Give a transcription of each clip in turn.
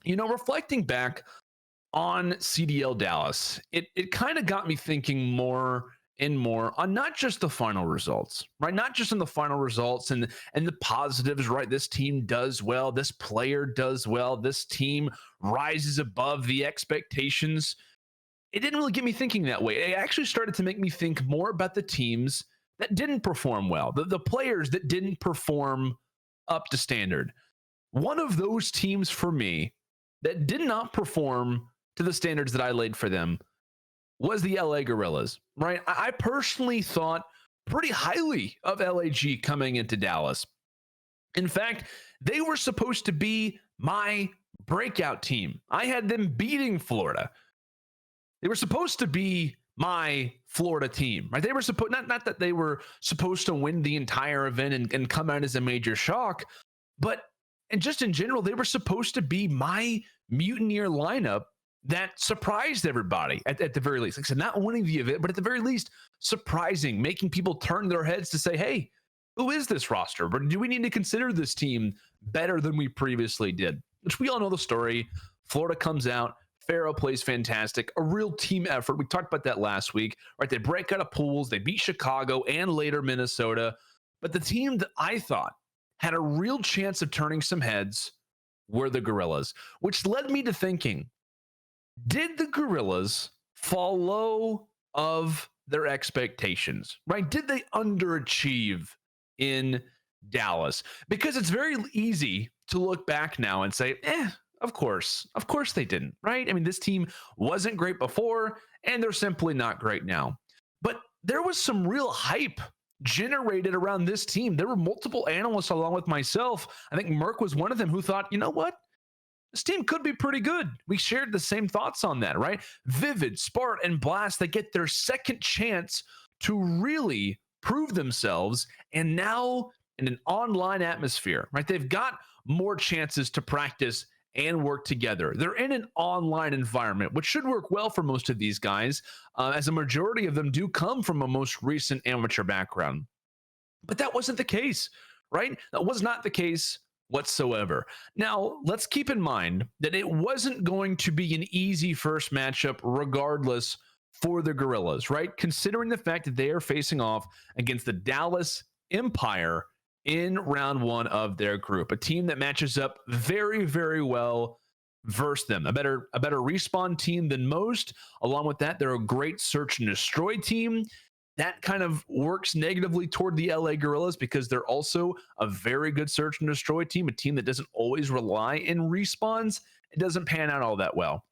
Reflecting back on CDL Dallas, it kind of got me thinking more and more on not just the final results, right? Not just in the final results and the positives, right? This team does well, this player does well, this team rises above the expectations. It didn't really get me thinking that way. It actually started to make me think more about the teams that didn't perform well, the players that didn't perform up to standard. One of those teams for me that did not perform to the standards that I laid for them was the LA Guerrillas, right? I personally thought pretty highly of LAG coming into Dallas. In fact, they were supposed to be my breakout team. I had them beating Florida. They were supposed to be my Florida team, right? They were supposed not that they were supposed to win the entire event and come out as a major shock, but and just in general, they were supposed to be my mutineer lineup that surprised everybody at the very least. Like I said, not winning the event, but at the very least, surprising, making people turn their heads to say, hey, who is this roster? But do we need to consider this team better than we previously did? Which we all know the story. Florida comes out. Farrell plays fantastic. A real team effort. We talked about that last week, right? They break out of pools. They beat Chicago and later Minnesota. But the team that I thought had a real chance of turning some heads were the Guerrillas, which led me to thinking, did the Guerrillas fall low of their expectations, right? Did they underachieve in Dallas? Because it's very easy to look back now and say, of course they didn't, right? I mean, this team wasn't great before, and they're simply not great now. But there was some real hype generated around this team. There were multiple analysts along with myself. I think Merck was one of them who thought, you know what? This team could be pretty good. We shared the same thoughts on that, right? Vivid, Spart, and Blast, they get their second chance to really prove themselves. And now in an online atmosphere, right? They've got more chances to practice and work together. They're in an online environment, which should work well for most of these guys, as a majority of them do come from a most recent amateur background. But that wasn't the case, right? That was not the case whatsoever. Now, let's keep in mind that it wasn't going to be an easy first matchup regardless for the Guerrillas, right? Considering the fact that they are facing off against the Dallas Empire in round one of their group, a team that matches up very, very well versus them. A better respawn team than most. Along with that, they're a great search and destroy team. That kind of works negatively toward the LA Guerrillas because they're also a very good search and destroy team, a team that doesn't always rely in respawns. It doesn't pan out all that well.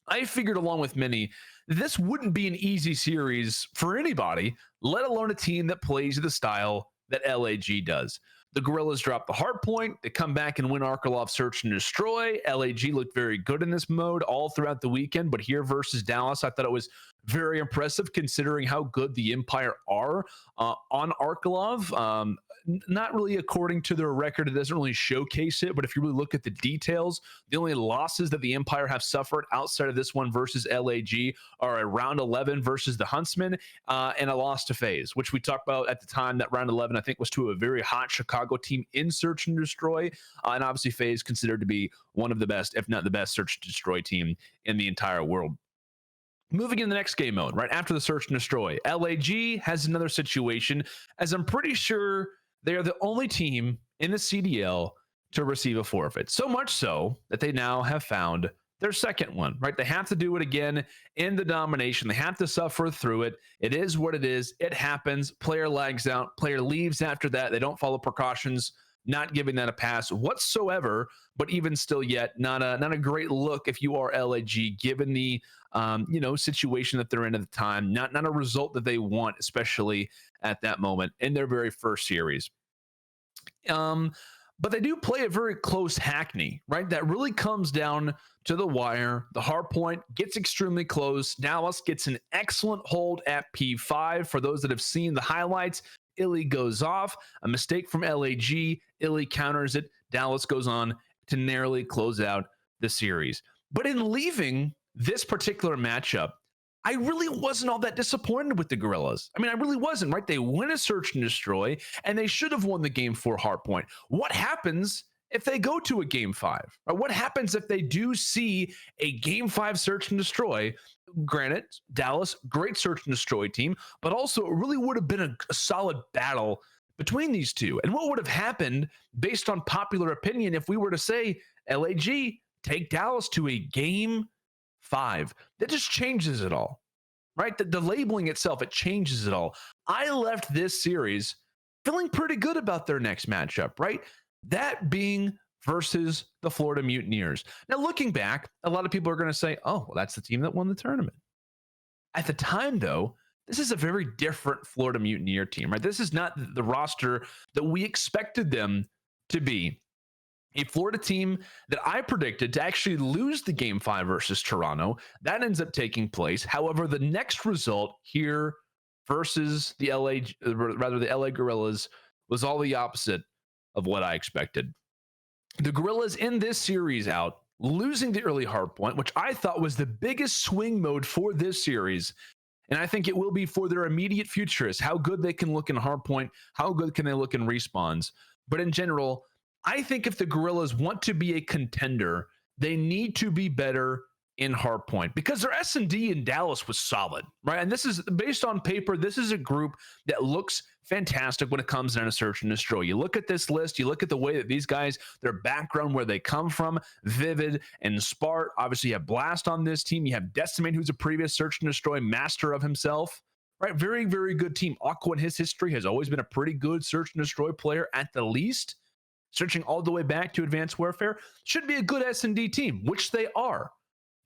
I figured, along with many, this wouldn't be an easy series for anybody, let alone a team that plays the style that LAG does. The Guerrillas drop the hard point. They come back and win Arkalov Search and Destroy. LAG looked very good in this mode all throughout the weekend, but here versus Dallas, I thought it was very impressive considering how good the Empire are on Arkalov. Not really according to their record. It doesn't really showcase it, but if you really look at the details, the only losses that the Empire have suffered outside of this one versus LAG are a round 11 versus the Huntsman and a loss to FaZe, which we talked about at the time. That round 11, I think, was to a very hot Chicago team in Search and Destroy. And obviously FaZe considered to be one of the best, if not the best, Search and Destroy team in the entire world. Moving in the next game mode, right after the Search and Destroy, LAG has another situation, as I'm pretty sure they are the only team in the CDL to receive a forfeit. So much so that they now have found their second one, right? They have to do it again in the domination. They have to suffer through it. It is what it is. It happens. Player lags out. Player leaves after that. They don't follow precautions. Not giving that a pass whatsoever, but even still yet, not a great look if you are LAG, given the situation that they're in at the time. Not a result that they want, especially at that moment in their very first series. But they do play a very close Hackney, right? That really comes down to the wire. The hard point gets extremely close. Dallas gets an excellent hold at P5. For those that have seen the highlights, Illy goes off. A mistake from LAG. Illy counters it. Dallas goes on to narrowly close out the series. But in leaving this particular matchup, I really wasn't all that disappointed with the Guerrillas. I mean, I really wasn't, right? They win a Search and Destroy, and they should have won the Game 4 hardpoint. What happens if they go to a game 5? Or what happens if they do see a game 5 search and destroy? Granted, Dallas, great search and destroy team, but also it really would have been a solid battle between these two. And what would have happened based on popular opinion if we were to say, LAG, take Dallas to a game 5? That just changes it all, right? The labeling itself, it changes it all. I left this series feeling pretty good about their next matchup, right? That being versus the Florida Mutineers. Now, looking back, a lot of people are going to say, oh, well, that's the team that won the tournament. At the time, though, this is a very different Florida Mutineer team, right? This is not the roster that we expected them to be. A Florida team that I predicted to actually lose the game 5 versus Toronto. That ends up taking place. However, the next result here versus the LA Guerrillas was all the opposite of what I expected. The Guerrillas in this series out, losing the early hard point, which I thought was the biggest swing mode for this series. And I think it will be for their immediate future, is how good they can look in hard point, how good can they look in respawns. But in general, I think if the Guerrillas want to be a contender, they need to be better in hardpoint, because their S&D in Dallas was solid, right? And this is based on paper. This is a group that looks fantastic when it comes down to search and destroy. You look at this list, you look at the way that these guys, their background, where they come from, Vivid and Spart. Obviously, you have Blast on this team. You have Decimate, who's a previous search and destroy master of himself, right? Very, very good team. Aqua in his history has always been a pretty good search and destroy player at the least. Searching all the way back to Advanced Warfare, should be a good S&D team, which they are.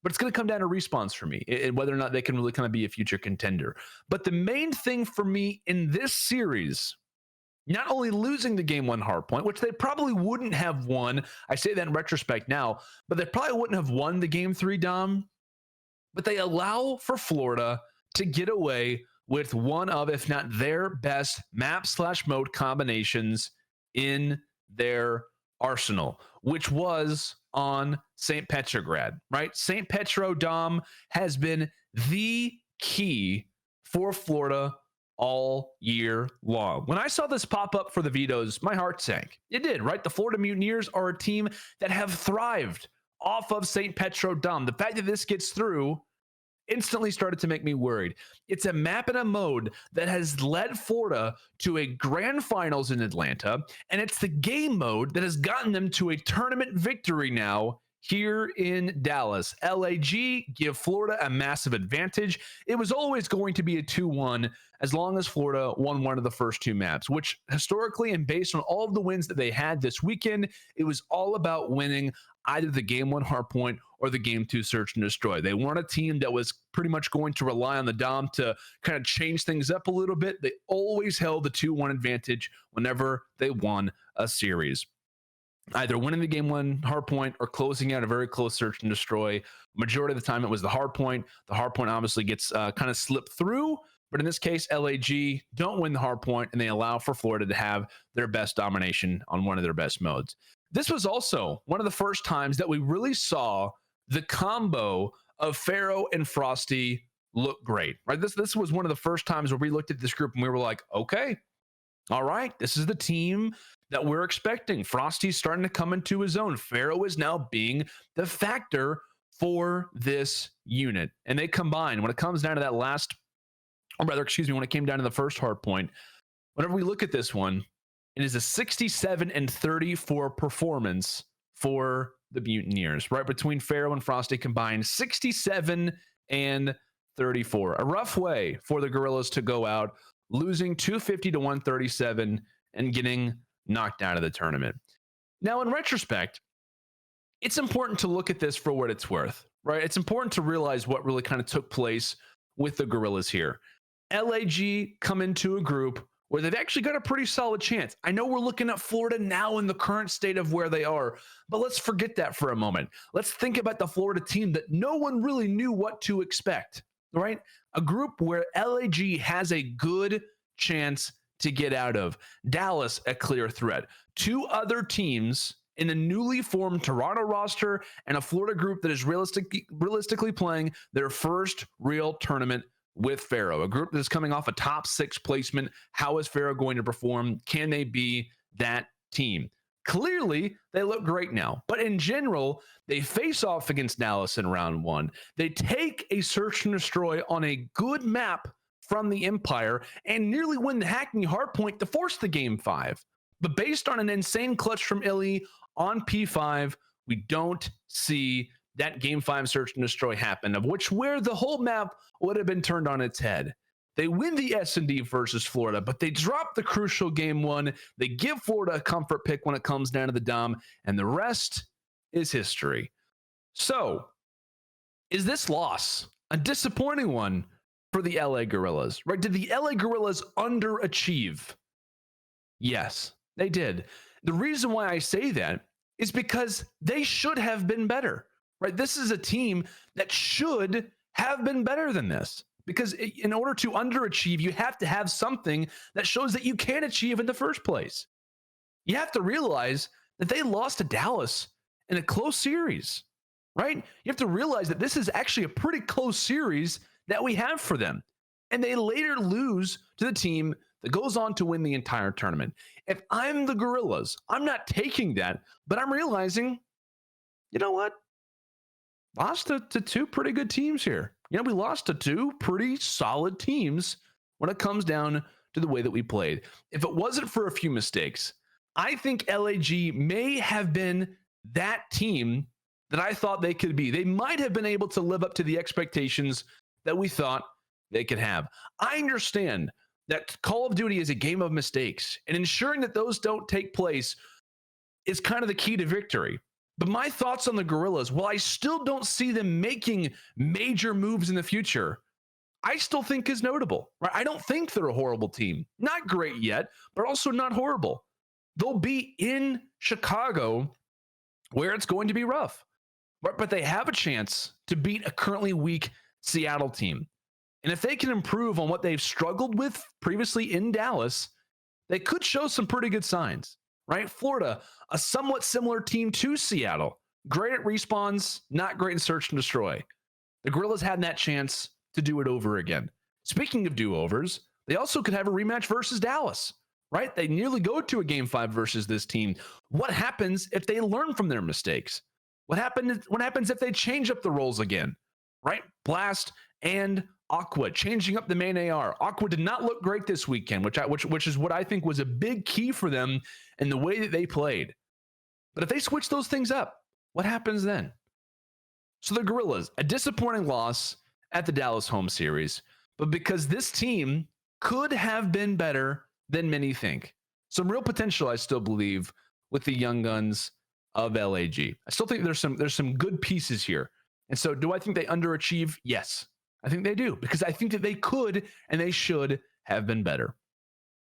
But it's going to come down to respawns for me, and whether or not they can really kind of be a future contender. But the main thing for me in this series, not only losing the game 1 hardpoint, which they probably wouldn't have won, I say that in retrospect now, but they probably wouldn't have won the game 3, Dom, but they allow for Florida to get away with one of, if not their best map/mode combinations in their arsenal, which was on St. Petrograd, right? St. Petro, Dom, has been the key for Florida all year long. When I saw this pop up for the vetoes, my heart sank. It did, right? The Florida Mutineers are a team that have thrived off of St. Petro, Dom. The fact that this gets through instantly started to make me worried. It's a map and a mode that has led Florida to a grand finals in Atlanta, and it's the game mode that has gotten them to a tournament victory now here in Dallas. LAG give Florida a massive advantage. It was always going to be a 2-1 as long as Florida won one of the first 2 maps, which historically and based on all of the wins that they had this weekend, it was all about winning either the game 1 hardpoint or the game 2 search and destroy. They weren't a team that was pretty much going to rely on the Dom to kind of change things up a little bit. They always held the 2-1 advantage whenever they won a series, either winning the game 1 hardpoint or closing out a very close search and destroy. Majority of the time it was the hardpoint. The hardpoint obviously gets kind of slipped through, but in this case, LAG don't win the hardpoint, and they allow for Florida to have their best domination on one of their best modes. This was also one of the first times that we really saw the combo of Pharaoh and Frosty look great, right? This was one of the first times where we looked at this group and we were like, okay, all right, this is the team that we're expecting. Frosty's starting to come into his own. Pharaoh is now being the factor for this unit. And they combine when it comes down to that last, or rather, excuse me, when it came down to the first hard point, whenever we look at this one, it is a 67-34 performance for the Mutineers, right? Between Pharaoh and Frosty combined, 67-34. A rough way for the Guerrillas to go out, losing 250-137 and getting knocked out of the tournament. Now, in retrospect, it's important to look at this for what it's worth, right? It's important to realize what really kind of took place with the Guerrillas here. LAG come into a group where they've actually got a pretty solid chance. I know we're looking at Florida now in the current state of where they are, but let's forget that for a moment. Let's think about the Florida team that no one really knew what to expect, right? A group where LAG has a good chance to get out of. Dallas, a clear threat. 2 other teams in a newly formed Toronto roster and a Florida group that is realistically playing their first real tournament with Pharaoh, a group that's coming off a top 6 placement. How is Pharaoh going to perform? Can they be that team? Clearly, they look great now. But in general, they face off against Dallas in round one. They take a search and destroy on a good map from the Empire and nearly win the Hackney Hardpoint to force the game 5. But based on an insane clutch from Illy on P5, we don't see that game 5 search and destroy happen, of which where the whole map would have been turned on its head. They win the S&D versus Florida, but they drop the crucial game 1. They give Florida a comfort pick when it comes down to the Dom, and the rest is history. So, is this loss a disappointing one for the LA Guerrillas? Right? Did the LA Guerrillas underachieve? Yes, they did. The reason why I say that is because they should have been better. Right? This is a team that should have been better than this. Because in order to underachieve, you have to have something that shows that you can achieve in the first place. You have to realize that they lost to Dallas in a close series, right? You have to realize that this is actually a pretty close series that we have for them. And they later lose to the team that goes on to win the entire tournament. If I'm the Guerrillas, I'm not taking that, but I'm realizing, you know what? Lost to two pretty good teams here. You know, we lost to two pretty solid teams when it comes down to the way that we played. If it wasn't for a few mistakes, I think LAG may have been that team that I thought they could be. They might have been able to live up to the expectations that we thought they could have. I understand that Call of Duty is a game of mistakes, and ensuring that those don't take place is kind of the key to victory. But my thoughts on the Guerrillas, while I still don't see them making major moves in the future, I still think is notable. Right? I don't think they're a horrible team. Not great yet, but also not horrible. They'll be in Chicago where it's going to be rough. But they have a chance to beat a currently weak Seattle team. And if they can improve on what they've struggled with previously in Dallas, they could show some pretty good signs. Right? Florida, a somewhat similar team to Seattle. Great at respawns, not great in search and destroy. The Guerrillas had that chance to do it over again. Speaking of do-overs, they also could have a rematch versus Dallas. Right? They nearly go to a game 5 versus this team. What happens if they learn from their mistakes? What happens if they change up the roles again? Right? Blast and Aqua changing up the main AR. Aqua did not look great this weekend, which is what I think was a big key for them in the way that they played. But if they switch those things up, what happens then? So the Guerrillas, a disappointing loss at the Dallas home series, but because this team could have been better than many think. Some real potential, I still believe, with the young guns of LAG. I still think there's some good pieces here. And so do I think they underachieve? Yes. I think they do, because I think that they could and they should have been better.